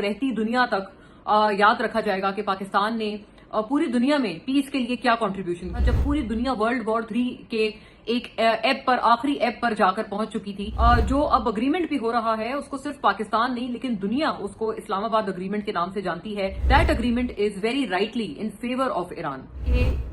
रहती दुनिया तक याद रखा जाएगा कि पाकिस्तान ने पूरी दुनिया में पीस के लिए क्या कंट्रीब्यूशन था। जब पूरी दुनिया वर्ल्ड वॉर 3 के एक एप पर, आखिरी एप पर जाकर पहुंच चुकी थी, जो अब अग्रीमेंट भी हो रहा है उसको सिर्फ पाकिस्तान नहीं लेकिन दुनिया उसको इस्लामाबाद अग्रीमेंट के नाम से जानती है। That agreement is very rightly in favour of Iran.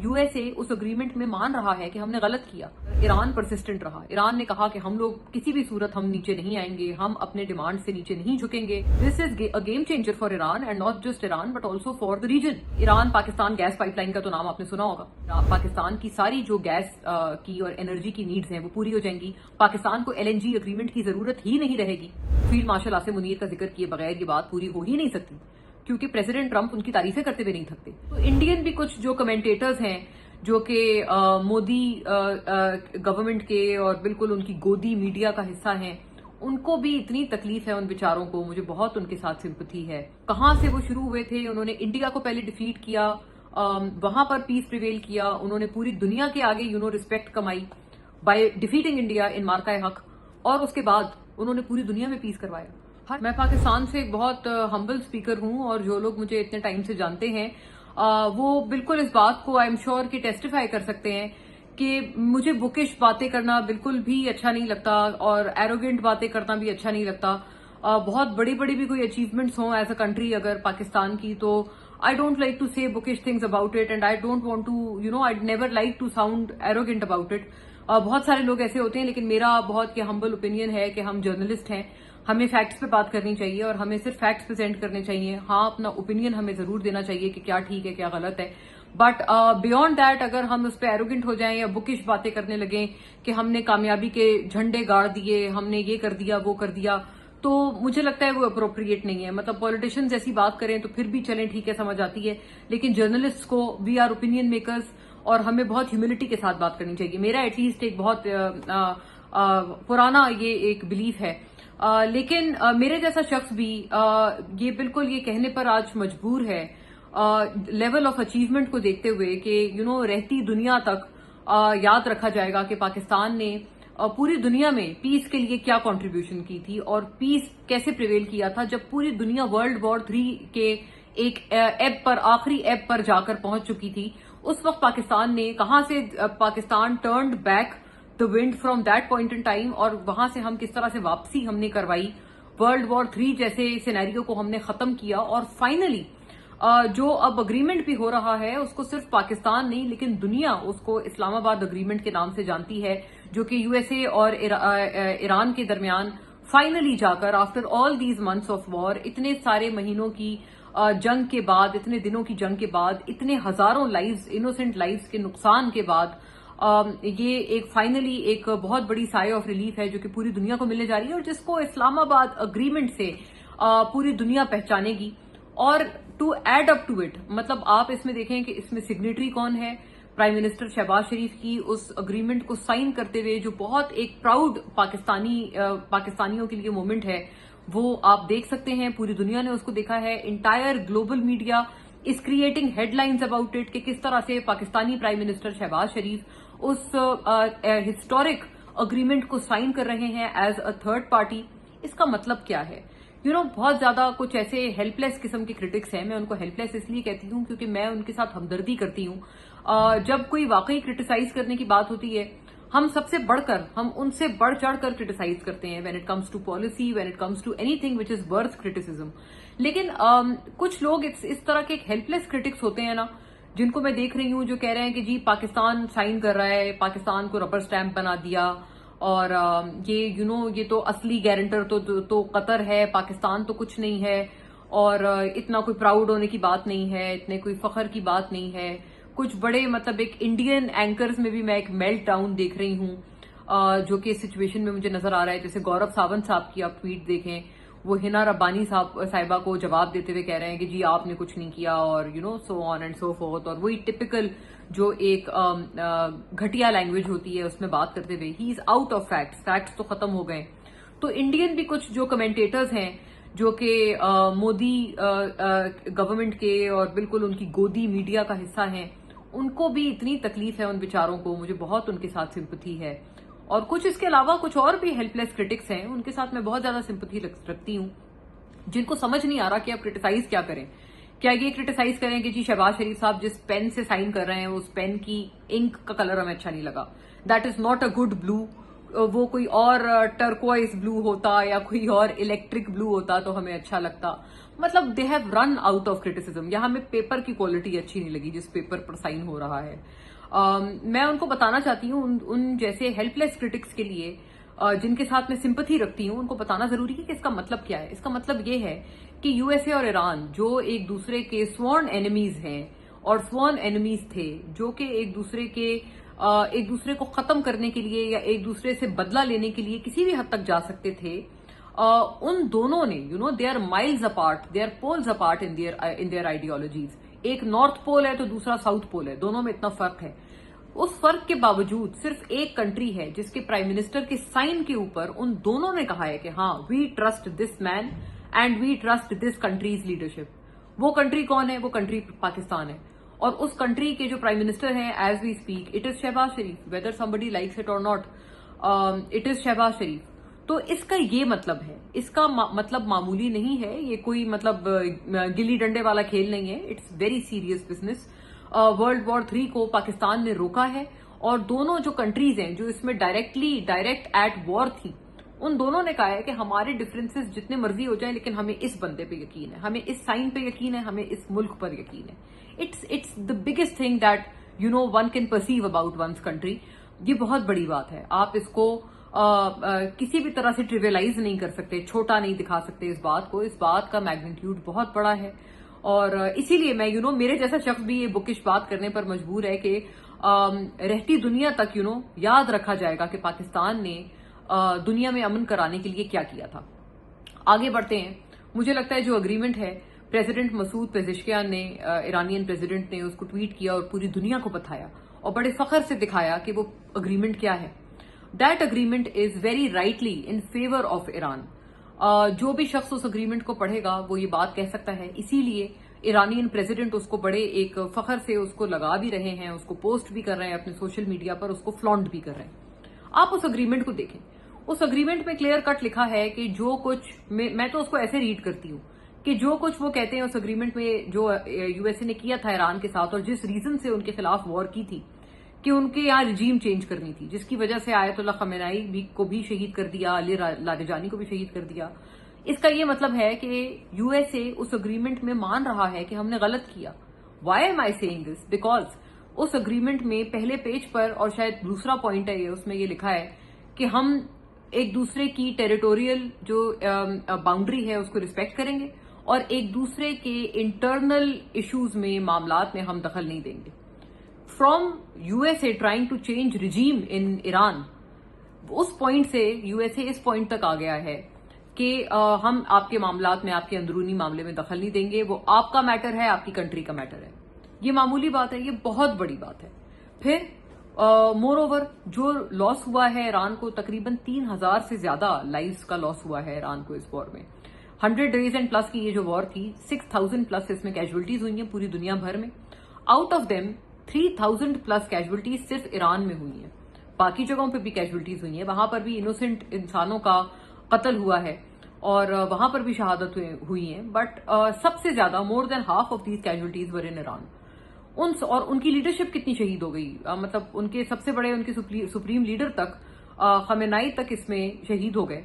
USA उस अग्रीमेंट में मान रहा है कि हमने गलत किया। ईरान परसिस्टेंट रहा। ईरान ने कहा कि हम लोग किसी भी सूरत हम नीचे नहीं आएंगे, हम अपने डिमांड से नीचे नहीं झुकेंगे। This is a game changer for Iran and not just Iran but also for the region. Iran Pakistan gas pipeline का तो नाम आपने सुना होगा। पाकिस्तान की सारी जो गैस की और एनर्जी की नीड्स हैं वो पूरी हो जाएंगी। पाकिस्तान को एलएनजी अग्रीमेंट की जरूरत ही नहीं रहेगी। फील्ड मार्शल आसिम मुनीर का जिक्र किए बगैर ये बात पूरी हो ही नहीं सकती, क्योंकि प्रेसिडेंट ट्रंप उनकी तारीफें करते हुए नहीं थकते। तो इंडियन भी कुछ जो कमेंटेटर्स हैं जो कि मोदी गवर्नमेंट के और बिल्कुल उनकी गोदी मीडिया का हिस्सा हैं, उनको भी इतनी तकलीफ है उन बेचारों को। मुझे बहुत उनके साथ सिंपैथी है। कहां से वो शुरू हुए थे? उन्होंने इंडिया को पहले डिफीट किया, वहां पर पीस प्रिवेल किया। उन्होंने पूरी दुनिया के आगे रिस्पेक्ट कमाई बाय डिफीटिंग इंडिया इन मार्का हक, और उसके बाद उन्होंने पूरी दुनिया में पीस करवाया। मैं पाकिस्तान से एक बहुत हम्बल स्पीकर हूं और जो लोग मुझे इतने टाइम से जानते हैं वो बिल्कुल इस बात को आई एम श्योर कि टेस्टिफाई कर सकते हैं कि मुझे बुकिश बातें करना बिल्कुल भी अच्छा नहीं लगता और एरोगेंट बातें करना भी अच्छा नहीं लगता। बहुत बड़ी बड़ी भी कोई अचीवमेंट्स हों एज अ कंट्री अगर पाकिस्तान की, तो I don't like to say bookish things about it and I don't want to I never like to sound arrogant about it. बहुत सारे लोग ऐसे होते हैं, लेकिन मेरा बहुत हम्बल ओपिनियन है कि हम जर्नलिस्ट हैं, हमें फैक्ट्स पे बात करनी चाहिए और हमें सिर्फ फैक्ट्स प्रेजेंट करने चाहिए। हाँ, अपना ओपिनियन हमें जरूर देना चाहिए कि क्या ठीक है क्या गलत है, बट बियॉन्ड दैट अगर हम उस पर एरोगेंट हो जाएं या बुकिश बातें करने लगे कि हमने कामयाबी के झंडे गाड़ दिए, हमने ये कर दिया वो कर दिया, तो मुझे लगता है वो अप्रोप्रिएट नहीं है। मतलब पॉलिटिशियंस ऐसी बात करें तो फिर भी चलें, ठीक है, समझ आती है, लेकिन जर्नलिस्ट को वी आर ओपिनियन मेकर्स और हमें बहुत ह्यूमिलिटी के साथ बात करनी चाहिए। मेरा एटलीस्ट एक बहुत पुराना ये एक बिलीफ है। लेकिन मेरे जैसा शख्स भी ये बिल्कुल ये कहने पर आज मजबूर है लेवल ऑफ अचीवमेंट को देखते हुए कि रहती दुनिया तक याद रखा जाएगा कि पाकिस्तान ने पूरी दुनिया में पीस के लिए क्या कंट्रीब्यूशन की थी और पीस कैसे प्रिवेल किया था। जब पूरी दुनिया वर्ल्ड वॉर 3 के एक एप पर, आखिरी एप पर जाकर पहुंच चुकी थी, उस वक्त पाकिस्तान ने कहां से Pakistan turned back the wind from that point in time, और वहां से हम किस तरह से वापसी हमने करवाई, वर्ल्ड वॉर 3 जैसे सिनेरियो को हमने खत्म किया, और फाइनली जो अब अग्रीमेंट भी हो रहा है उसको सिर्फ पाकिस्तान नहीं लेकिन दुनिया उसको इस्लामाबाद अग्रीमेंट के नाम से जानती है, जो कि यूएसए और ईरान के दरमियान फाइनली जाकर after all these months of war, इतने सारे महीनों की जंग के बाद, इतने दिनों की जंग के बाद, इतने हजारों लाइव्स, इनोसेंट लाइव्स के नुकसान के बाद, ये एक फाइनली एक बहुत बड़ी साय ऑफ रिलीफ है जो कि पूरी दुनिया को मिलने जा रही है और जिसको इस्लामाबाद अग्रीमेंट से पूरी दुनिया पहचानेगी। और to add up to it, मतलब आप इसमें देखें कि इसमें सिग्नेटरी कौन है, प्राइम मिनिस्टर शहबाज शरीफ की उस अग्रीमेंट को साइन करते हुए जो बहुत एक प्राउड पाकिस्तानियों के लिए मोमेंट है, वो आप देख सकते हैं। पूरी दुनिया ने उसको देखा है। Entire global media is creating headlines about it कि किस तरह से पाकिस्तानी प्राइम मिनिस्टर शहबाज शरीफ उस हिस्टोरिक अग्रीमेंट को साइन कर रहे हैं एज अ थर्ड पार्टी। इसका मतलब क्या है? बहुत ज्यादा कुछ ऐसे हेल्पलेस किस्म के क्रिटिक्स हैं। मैं उनको हेल्पलेस इसलिए कहती हूं क्योंकि मैं उनके साथ हमदर्दी करती हूं। जब कोई वाकई क्रिटिसाइज करने की बात होती है, हम सबसे बढ़कर, हम उनसे बढ़ चढ़कर क्रिटिसाइज करते हैं when it comes to policy, when it comes to anything which is worth criticism. लेकिन कुछ लोग इस तरह के हेल्पलेस क्रिटिक्स होते हैं ना, जिनको मैं देख रही हूं, जो कह रहे हैं कि जी पाकिस्तान साइन कर रहा है, पाकिस्तान को रबर स्टैंप बना दिया, और ये ये तो असली गारंटर तो कतर है, पाकिस्तान तो कुछ नहीं है, और इतना कोई प्राउड होने की बात नहीं है, इतने कोई फखर की बात नहीं है। कुछ बड़े, मतलब एक इंडियन एंकर्स में भी मैं एक मेल्ट डाउन देख रही हूं जो कि इस सिचुएशन में मुझे नजर आ रहा है। जैसे गौरव सावंत साहब की आप ट्वीट देखें, वो हिना रब्बानी साहिबा को जवाब देते हुए कह रहे हैं कि जी आपने कुछ नहीं किया, और so on and so fourth, और वही टिपिकल जो एक घटिया लैंग्वेज होती है उसमें बात करते हुए he is out of facts तो खत्म हो गए। तो इंडियन भी कुछ जो कमेंटेटर्स हैं जो कि मोदी गवर्नमेंट के और बिल्कुल उनकी गोदी मीडिया का हिस्सा हैं, उनको भी इतनी तकलीफ है उन बेचारों को। मुझे बहुत उनके साथ सिंपैथी है। और कुछ इसके अलावा कुछ और भी हेल्पलेस क्रिटिक्स हैं, उनके साथ मैं बहुत ज्यादा सिंपैथी रखती हूँ। جن کو سمجھ نہیں آ رہا کہ آپ کرٹیسائز کیا کریں. کیا یہ کرٹیسائز کریں کہ جی شہباز شریف صاحب جس پین سے سائن کر رہے ہیں اس پین کی انک کا کلر ہمیں اچھا نہیں لگا, that is not a good blow, وہ کوئی اور ٹرکوائز بلو ہوتا یا کوئی اور الیکٹرک بلو ہوتا تو ہمیں اچھا لگتا. مطلب they have run out of criticism. یا ہمیں پیپر کی کوالٹی اچھی نہیں لگی جس پیپر پر سائن ہو رہا ہے. میں ان کو بتانا چاہتی ہوں ان جیسے ہیلپ لیس کرٹکس کے لیے جن کے ساتھ میں سمپتھی رکھتی ہوں, ان کو بتانا ضروری ہے کہ اس کا مطلب کیا ہے. اس کا مطلب یہ ہے کہ یو ایس اے اور ایران جو ایک دوسرے کے سوارن اینیمیز ہیں اور سوارن اینیمیز تھے, جو کہ ایک دوسرے کو ختم کرنے کے لیے یا ایک دوسرے سے بدلہ لینے کے لیے کسی بھی حد تک جا سکتے تھے, ان دونوں نے they are miles apart, they are poles apart in their ideologies. ایک نارتھ پول ہے تو دوسرا ساؤتھ پول ہے, دونوں میں اتنا فرق ہے. اس فرق کے باوجود صرف ایک کنٹری ہے جس کے پرائم منسٹر کے سائن کے اوپر ان دونوں نے کہا ہے کہ ہاں we trust this man and we trust this country's leadership. وہ کنٹری کون ہے؟ وہ کنٹری پاکستان ہے. اور اس کنٹری کے جو پرائم منسٹر ہیں as we speak it is Shahbaz Sharif, whether somebody likes it or not, it is Shahbaz Sharif. تو اس کا یہ مطلب ہے, اس کا مطلب معمولی نہیں ہے, یہ کوئی مطلب گلی ڈنڈے والا کھیل نہیں ہے. It's very serious business. World war 3 کو پاکستان نے روکا ہے, اور دونوں جو کنٹریز ہیں جو اس میں ڈائریکٹ ایٹ وار تھی, ان دونوں نے کہا ہے کہ ہمارے ڈفرینسز جتنے مرضی ہو جائیں لیکن ہمیں اس بندے پہ یقین ہے, ہمیں اس سائن پہ یقین ہے, ہمیں اس ملک پر یقین ہے. It's the biggest thing that one can perceive about one's country. یہ بہت بڑی بات ہے. آپ اس کو کسی بھی طرح سے ٹریویلائز نہیں کر سکتے, چھوٹا نہیں دکھا سکتے اس بات کو. اس بات کا میگنیٹیوڈ بہت بڑا ہے, اور اسی لیے میں میرے جیسا شخص بھی یہ بکش بات کرنے پر مجبور ہے کہ رہتی دنیا تک یاد رکھا جائے گا کہ پاکستان نے دنیا میں امن کرانے کے لیے کیا کیا تھا. آگے بڑھتے ہیں. مجھے لگتا ہے جو اگریمنٹ ہے, پریزیڈنٹ مسعود پزشکیان نے, ایرانین پریزیڈنٹ نے اس کو ٹویٹ کیا اور پوری دنیا کو بتایا اور بڑے فخر سے دکھایا کہ وہ اگریمنٹ کیا ہے. That agreement is very rightly in favour of Iran. جو بھی شخص اس اگریمنٹ کو پڑھے گا وہ یہ بات کہہ سکتا ہے. اسی لیے ایرانین پریزیڈنٹ اس کو بڑے ایک فخر سے اس کو لگا بھی رہے ہیں, اس کو پوسٹ بھی کر رہے ہیں اپنے سوشل میڈیا پر, اس کو فلانٹ بھی کر رہے ہیں. آپ اس اگریمنٹ کو دیکھیں. اس اگریمنٹ میں کلیئر کٹ لکھا ہے کہ جو کچھ, میں تو اس کو ایسے ریڈ کرتی ہوں کہ جو کچھ وہ کہتے ہیں اس اگریمنٹ میں جو یو ایس اے نے کیا تھا ایران کے ساتھ, اور جس ریزن سے ان کے خلاف وار کی تھی کہ ان کے یہاں رجیم چینج کرنی تھی, جس کی وجہ سے آیت اللہ خمینائی کو بھی شہید کر دیا, علی لاریجانی کو بھی شہید کر دیا. اس کا یہ مطلب ہے کہ یو ایس اے اس اگریمنٹ میں مان رہا ہے کہ ہم نے غلط کیا. Why am I seeing this? Because اس اگریمنٹ میں پہلے پیج پر, اور شاید دوسرا پوائنٹ ہے یہ, اس میں یہ لکھا ہے کہ ہم ایک دوسرے کی ٹیریٹوریل جو باؤنڈری ہے اس کو ریسپیکٹ کریں گے, اور ایک دوسرے کے انٹرنل ایشوز میں, معاملات میں ہم دخل نہیں دیں گے. From U S A trying to change regime in Iran, اس پوائنٹ سے یو ایس اے اس پوائنٹ تک آ گیا ہے کہ ہم آپ کے معاملات میں, آپ کے اندرونی معاملے میں دخل نہیں دیں گے, وہ آپ کا میٹر ہے, آپ کی کنٹری کا میٹر ہے. یہ معمولی بات ہے, یہ بہت بڑی بات ہے. پھر مور اوور جو لاس ہوا ہے ایران کو, تقریباً 3000 سے زیادہ لائفز کا لاس ہوا ہے ایران کو اس وار میں. 100 days اینڈ پلس کی یہ جو وار تھی, 6000 پلس اس میں کیجولٹیز ہوئی ہیں پوری دنیا بھر میں. Out of them 3000 plus casualties صرف ایران میں ہوئی ہیں. باقی جگہوں پہ بھی کیجولٹیز ہوئی ہیں, وہاں پر بھی انوسنٹ انسانوں کا قتل ہوا ہے اور وہاں پر بھی شہادت ہوئی ہیں. بٹ سب سے زیادہ more than half of these casualties were in Iran. اور ان کی لیڈرشپ کتنی شہید ہو گئی, مطلب ان کے سب سے بڑے, ان کے سپریم لیڈر تک, خامنائی تک اس میں شہید ہو گئے.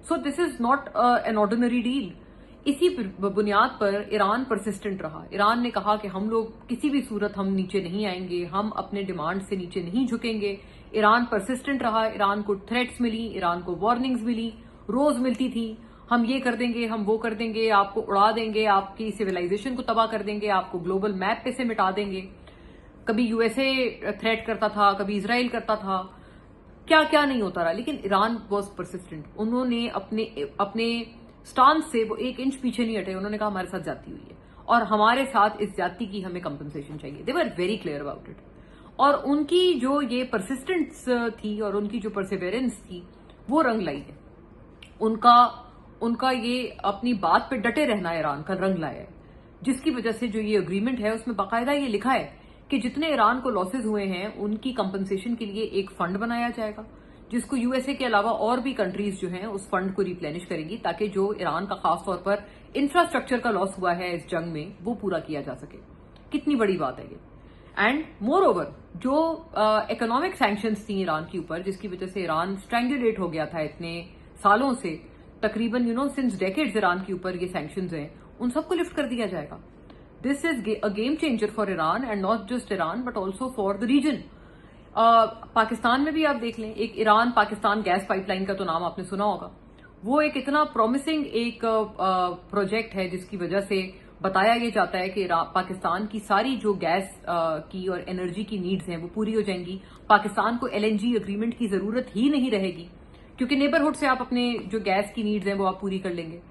So this is not an ordinary deal. اسی بنیاد پر ایران پرسسٹنٹ رہا. ایران نے کہا کہ ہم لوگ کسی بھی صورت ہم نیچے نہیں آئیں گے, ہم اپنے ڈیمانڈ سے نیچے نہیں جھکیں گے. ایران پرسسٹنٹ رہا. ایران کو تھریٹس ملی, ایران کو وارننگز ملی, روز ملتی تھی, ہم یہ کر دیں گے, ہم وہ کر دیں گے, آپ کو اڑا دیں گے, آپ کی سویلائزیشن کو تباہ کر دیں گے, آپ کو گلوبل میپ پہ سے مٹا دیں گے. کبھی یو ایس اے تھریٹ کرتا تھا, کبھی اسرائیل کرتا تھا, کیا کیا نہیں ہوتا رہا. لیکن ایران واز پرسسٹنٹ. انہوں نے اپنے سٹانس سے وہ 1 انچ پیچھے نہیں ہٹے. انہوں نے کہا ہمارے ساتھ زیادتی ہوئی ہے اور ہمارے ساتھ اس زیادتی کی ہمیں کمپنسیشن چاہیے. They were very clear about it. اور ان کی جو یہ پرسسٹنس تھی اور ان کی جو پرسیویرنس تھی وہ رنگ لائی ہے. ان کا یہ اپنی بات پہ ڈٹے رہنا ایران کا رنگ لایا ہے, جس کی وجہ سے جو یہ اگریمنٹ ہے اس میں باقاعدہ یہ لکھا ہے کہ جتنے ایران کو لاسز ہوئے ہیں ان کی کمپنسیشن کے لیے ایک فنڈ بنایا جائے گا, جس کو یو ایس اے کے علاوہ اور بھی کنٹریز جو ہیں اس فنڈ کو ریپلینش کریں گی, تاکہ جو ایران کا خاص طور پر इंफ्रास्ट्रक्चर का लॉस हुआ है इस जंग में वो पूरा किया जा सके। कितनी बड़ी बात है ये। एंड मोर ओवर जो इकोनॉमिक सैंक्शंस थी ईरान के ऊपर, जिसकी वजह से ईरान स्ट्रैंगुलेट हो गया था इतने सालों से, तकरीबन सिंस डेकेड्स ईरान के ऊपर ये सैंक्शंस हैं, उन सबको लिफ्ट कर दिया जाएगा। This is a game changer for Iran, and not just Iran but also for the region. Pakistan में भी आप देख लें, एक ईरान पाकिस्तान गैस पाइपलाइन का तो नाम आपने सुना होगा। वो एक इतना प्रॉमिसिंग एक प्रोजेक्ट है जिसकी वजह से बताया ये जाता है कि पाकिस्तान की सारी जो गैस की और एनर्जी की नीड्स हैं वो पूरी हो जाएंगी। पाकिस्तान को LNG एग्रीमेंट की जरूरत ही नहीं रहेगी, क्योंकि नेबरहुड से आप अपने जो गैस की नीड्स हैं वो आप पूरी कर लेंगे।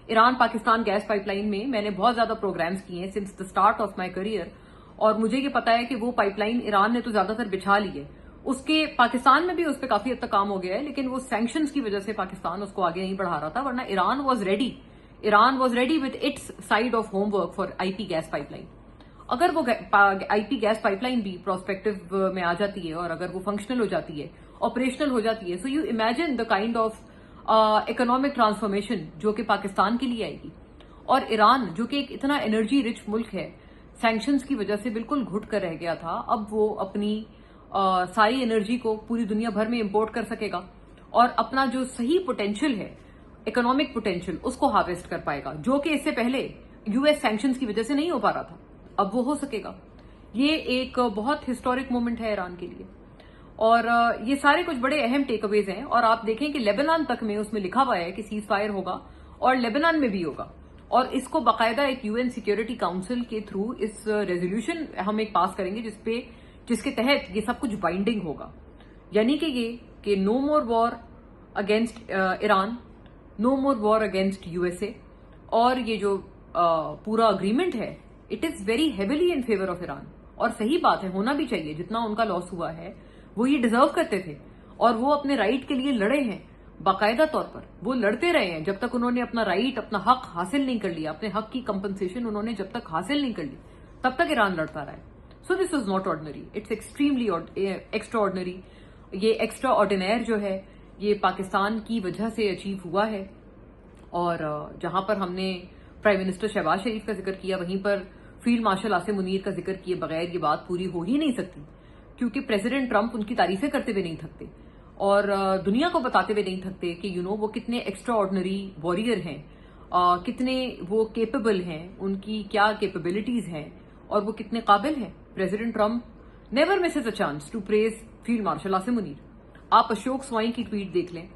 ईरान पाकिस्तान गैस पाइपलाइन में मैंने बहुत ज्यादा प्रोग्राम्स किए हैं since the start of my career, और मुझे ये पता है कि वो पाइपलाइन ईरान ने तो ज्यादातर बिछा ली है। उसके पाकिस्तान में भी उस पर काफी हद तक काम हो गया है, लेकिन वो सैंक्शंस की वजह से पाकिस्तान उसको आगे नहीं बढ़ा रहा था, वरना Iran was ready with its side of homework for IP gas pipeline. अगर वो IP गैस पाइपलाइन भी प्रोस्पेक्टिव में आ जाती है और अगर वो फंक्शनल हो जाती है, ऑपरेशनल हो जाती है, so you imagine the kind of economic transformation जो कि पाकिस्तान के लिए आएगी। और ईरान जो कि एक इतना एनर्जी रिच मुल्क है, सैंक्शंस की वजह से बिल्कुल घुट कर रह गया था, अब वो अपनी सारी एनर्जी को पूरी दुनिया भर में इंपोर्ट कर सकेगा और अपना जो सही पोटेंशियल है, इकोनॉमिक पोटेंशियल, उसको हार्वेस्ट कर पाएगा, जो कि इससे पहले US सैंक्शंस की वजह से नहीं हो पा रहा था। अब वो हो सकेगा। ये एक बहुत हिस्टोरिक मोमेंट है ईरान के लिए, और ये सारे कुछ बड़े अहम टेकअवेज हैं। और आप देखें कि लेबनान तक में उसमें लिखा हुआ है कि सीज फायर होगा, और लेबनान में भी होगा, और इसको बाकायदा एक UN सिक्योरिटी काउंसिल के थ्रू इस रेजोल्यूशन हम एक पास करेंगे जिसके तहत ये सब कुछ बाइंडिंग होगा। यानी कि ये कि नो मोर वॉर अगेंस्ट ईरान, नो मोर वॉर अगेंस्ट USA, और ये जो पूरा अग्रीमेंट है it is very heavily in favour of Iran. और सही बात है, होना भी चाहिए। जितना उनका लॉस हुआ है वो ये डिजर्व करते थे, और वो अपने राइट के लिए लड़े हैं बाकायदा तौर पर। वो लड़ते रहे हैं जब तक उन्होंने अपना राइट, अपना हक हासिल नहीं कर लिया, अपने हक की कंपनसेशन उन्होंने जब तक हासिल नहीं कर ली, तब तक ईरान लड़ता रहा है। So this is not ordinary, it's extremely extra ordinary. ये एक्स्ट्रा ऑर्डिनर जो है ये पाकिस्तान की वजह से अचीव हुआ है। और जहां पर हमने प्राइम मिनिस्टर शहबाज शरीफ का जिक्र किया, वहीं पर फील्ड मार्शल आसिम मुनीर का जिक्र किए बगैर ये बात पूरी हो ही नहीं सकती, क्योंकि प्रेसिडेंट ट्रंप उनकी तारीफें करते हुए नहीं थकते और दुनिया को बताते हुए नहीं थकते कि वो कितने एक्स्ट्रा ऑर्डिनरी वॉरियर हैं, कितने वो केपेबल हैं, उनकी क्या कैपेबिलिटीज हैं और वो कितने काबिल हैं। President Trump never misses a chance to praise field marshal Asim Munir. आप अशोक स्वाई की ट्वीट देख लें,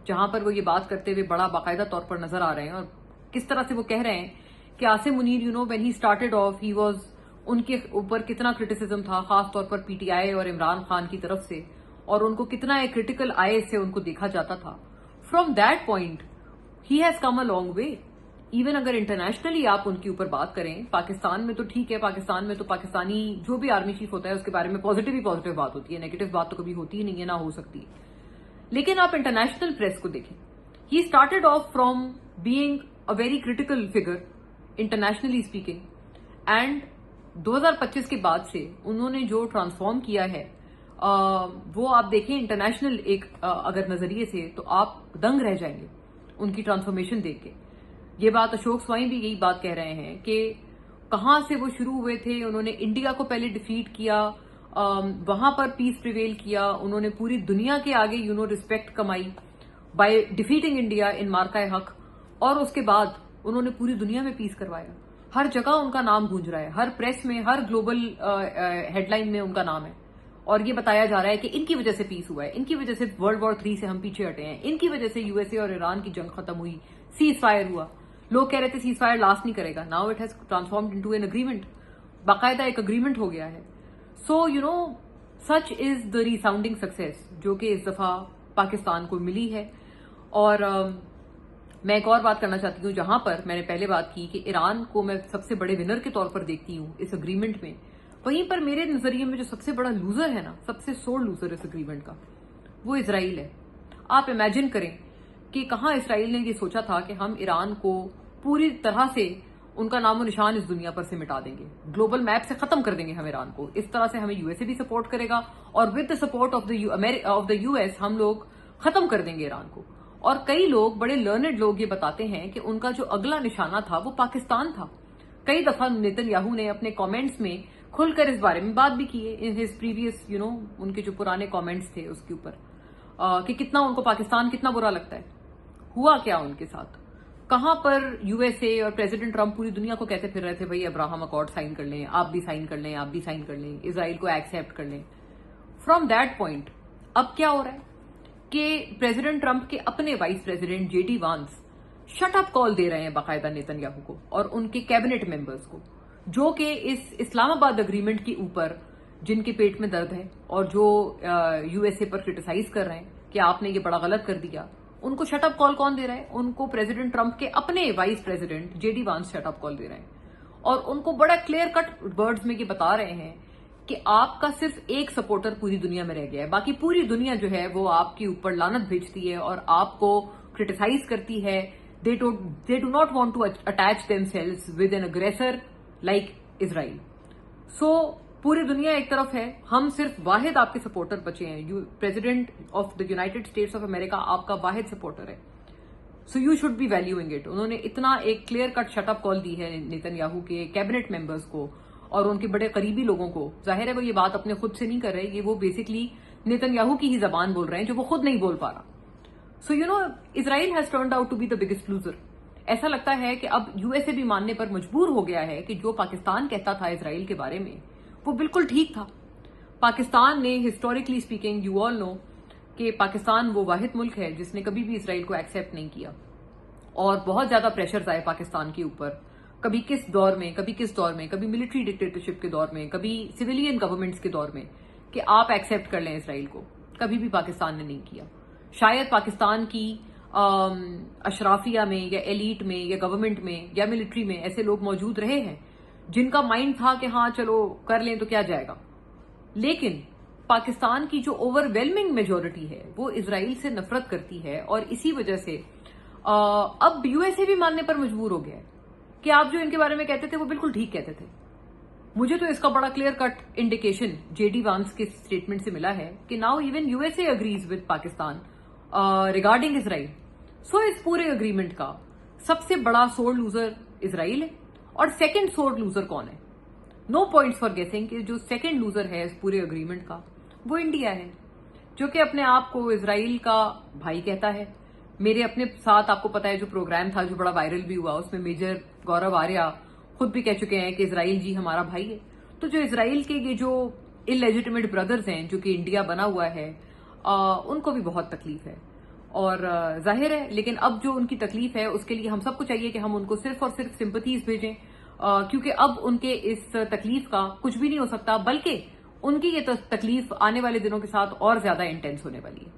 जहां पर वो ये बात करते हुए बड़ा बाकायदा तौर पर नजर आ रहे हैं, और किस तरह से वो कह रहे हैं कि Asim Munir when he started off he was, उनके ऊपर कितना क्रिटिसिज्म था, खास तौर पर PTI और इमरान खान की तरफ से, और उनको कितना एक क्रिटिकल आई से उनको देखा जाता था। From that point he has come a long way. Even अगर इंटरनेशनली आप उनके ऊपर बात करें, पाकिस्तान में तो ठीक है, पाकिस्तान में तो पाकिस्तानी जो भी आर्मी चीफ होता है उसके बारे में पॉजिटिव ही पॉजिटिव बात होती है, नेगेटिव बात तो कभी होती ही नहीं है, ना हो सकती है। लेकिन आप इंटरनेशनल प्रेस को देखें, he started off from being a very critical figure internationally speaking, and 2025 के बाद से उन्होंने जो ट्रांसफॉर्म किया है वो आप देखें इंटरनेशनल एक अगर नजरिए से, तो आप दंग रह जाएंगे उनकी ट्रांसफॉर्मेशन देख के। ये बात अशोक स्वाई भी यही बात कह रहे हैं कि कहां से वो शुरू हुए थे। उन्होंने इंडिया को पहले डिफीट किया, वहां पर पीस प्रिवेल किया, उन्होंने पूरी दुनिया के आगे रिस्पेक्ट कमाई बाय डिफीटिंग इंडिया इन मार्का हक, और उसके बाद उन्होंने पूरी दुनिया में पीस करवाया। हर जगह उनका नाम गूंज रहा है, हर प्रेस में, हर ग्लोबल हेडलाइन में उनका नाम है, और ये बताया जा रहा है कि इनकी वजह से पीस हुआ है, इनकी वजह से वर्ल्ड वॉर 3 से हम पीछे हटे हैं, इनकी वजह से USA और ईरान की जंग खत्म हुई, सीज फायर हुआ। लोग कह रहे थे सीज फायर लास्ट नहीं करेगा, now it has transformed into an agreement, बाकायदा एक अग्रीमेंट हो गया है। So such is the resounding success जो कि इस दफा पाकिस्तान को मिली है। और मैं एक और बात करना चाहती हूँ, जहां पर मैंने पहले बात की कि ईरान को मैं सबसे बड़े विनर के तौर पर देखती हूँ इस अग्रीमेंट में, वहीं पर मेरे नजरिए में जो सबसे बड़ा लूजर है ना, सबसे सोर लूजर इस अग्रीमेंट का, वो इजराइल है। आप इमेजिन करें कि कहां इसराइल ने ये सोचा था कि हम ईरान को पूरी तरह से उनका नामो निशान इस दुनिया पर से मिटा देंगे, ग्लोबल मैप से खत्म कर देंगे हम ईरान को। इस तरह से हमें USA भी सपोर्ट करेगा, और with the support of the US हम लोग खत्म कर देंगे ईरान को। اور کئی لوگ، بڑے لرنڈ لوگ یہ بتاتے ہیں کہ ان کا جو اگلا نشانہ تھا وہ پاکستان تھا. کئی دفعہ نیتن یاہو نے اپنے کامنٹس میں کھل کر اس بارے میں بات بھی کی ہے، ان ہز پریویس ان کے جو پرانے کامنٹس تھے اس کے اوپر، کہ کتنا ان کو پاکستان کتنا برا لگتا ہے. ہوا کیا ان کے ساتھ؟ کہاں پر یو ایس اے اور پریزیڈنٹ ٹرمپ پوری دنیا کو کہتے پھر رہے تھے بھائی ابراہم اکارڈ سائن کر لیں، آپ بھی سائن کر لیں، آپ بھی سائن کر لیں، اسرائیل کو ایکسیپٹ کر لیں. فرام دیٹ پوائنٹ اب کیا ہو رہا ہے کہ پریزیڈنٹ ٹرمپ کے اپنے vice president J D Vance shut up call دے رہے ہیں باقاعدہ نیتن یاہو کو اور ان کے کیبنٹ ممبرز کو، جو کہ اس اسلام آباد اگریمنٹ کے اوپر جن کے پیٹ میں درد ہے اور جو یو ایس اے پر کرٹیسائز کر رہے ہیں کہ آپ نے یہ بڑا غلط کر دیا. ان کو شٹ اپ کال کون دے رہا ہے؟ ان کو پریزیڈنٹ ٹرمپ کے اپنے vice president J D Vance shut up call دے رہے ہیں، اور ان کو بڑا کلیئر کٹ ورڈز میں یہ بتا رہے ہیں کہ آپ کا صرف ایک سپورٹر پوری دنیا میں رہ گیا ہے، باقی پوری دنیا جو ہے وہ آپ کے اوپر لعنت بھیجتی ہے اور آپ کو کرٹیسائز کرتی ہے. they do not want to attach themselves with an aggressor like Israel. So پوری دنیا ایک طرف ہے، ہم صرف واحد آپ کے سپورٹر بچے ہیں. President of the United States of امریکہ آپ کا واحد سپورٹر ہے. So you should be valuing it. انہوں نے اتنا ایک کلیئر کٹ شٹ اپ کال دی ہے نیتن یاہو کے کیبنٹ ممبرز کو اور ان کے بڑے قریبی لوگوں کو. ظاہر ہے وہ یہ بات اپنے خود سے نہیں کر رہے، یہ وہ بیسکلی نیتن یاہو کی ہی زبان بول رہے ہیں جو وہ خود نہیں بول پا رہا. So Israel has turned out to be the biggest loser. ایسا لگتا ہے کہ اب یو ایس اے بھی ماننے پر مجبور ہو گیا ہے کہ جو پاکستان کہتا تھا اسرائیل کے بارے میں وہ بالکل ٹھیک تھا. پاکستان نے ہسٹوریکلی اسپیکنگ یو آل نو کہ پاکستان وہ واحد ملک ہے جس نے کبھی بھی اسرائیل کو ایکسیپٹ نہیں کیا، اور بہت زیادہ پریشرز آئے پاکستان کے اوپر، کبھی کس دور میں، کبھی ملٹری ڈکٹیٹرشپ کے دور میں، کبھی سویلین گورنمنٹس کے دور میں، کہ آپ ایکسیپٹ کر لیں اسرائیل کو. کبھی بھی پاکستان نے نہیں کیا. شاید پاکستان کی اشرافیہ میں یا ایلیٹ میں یا گورنمنٹ میں یا ملٹری میں ایسے لوگ موجود رہے ہیں جن کا مائنڈ تھا کہ ہاں چلو کر لیں تو کیا جائے گا، لیکن پاکستان کی جو اوور ویلمنگ میجورٹی ہے وہ اسرائیل سے نفرت کرتی ہے، اور اسی وجہ سے اب یو ایس اے بھی ماننے پر مجبور ہو گیا ہے کہ آپ جو ان کے بارے میں کہتے تھے وہ بالکل ٹھیک کہتے تھے. مجھے تو اس کا بڑا clear cut indication J D Vance کے اسٹیٹمنٹ سے ملا ہے کہ now even U S A agrees with Pakistan regarding Israel. So اس پورے اگریمنٹ کا سب سے بڑا سور لوزر اسرائیل ہے، اور سیکنڈ سور لوزر کون ہے؟ نو پوائنٹس فار گیسنگ کہ جو سیکنڈ لوزر ہے اس پورے اگریمنٹ کا وہ انڈیا ہے، جو کہ اپنے آپ کو اسرائیل کا بھائی کہتا ہے. میرے اپنے ساتھ آپ کو پتا ہے جو پروگرام تھا جو بڑا وائرل بھی ہوا، اس میں میجر گورو آریہ خود بھی کہہ چکے ہیں کہ اسرائیل جی ہمارا بھائی ہے. تو جو اسرائیل کے یہ جو انلیجیٹمیٹ بردرز ہیں جو کہ انڈیا بنا ہوا ہے، ان کو بھی بہت تکلیف ہے، اور ظاہر ہے. لیکن اب جو ان کی تکلیف ہے اس کے لیے ہم سب کو چاہیے کہ ہم ان کو صرف اور صرف سمپتھیز بھیجیں، کیونکہ اب ان کے اس تکلیف کا کچھ بھی نہیں ہو سکتا، بلکہ ان کی یہ تکلیف آنے والے دنوں کے ساتھ اور زیادہ انٹینس ہونے والی ہے.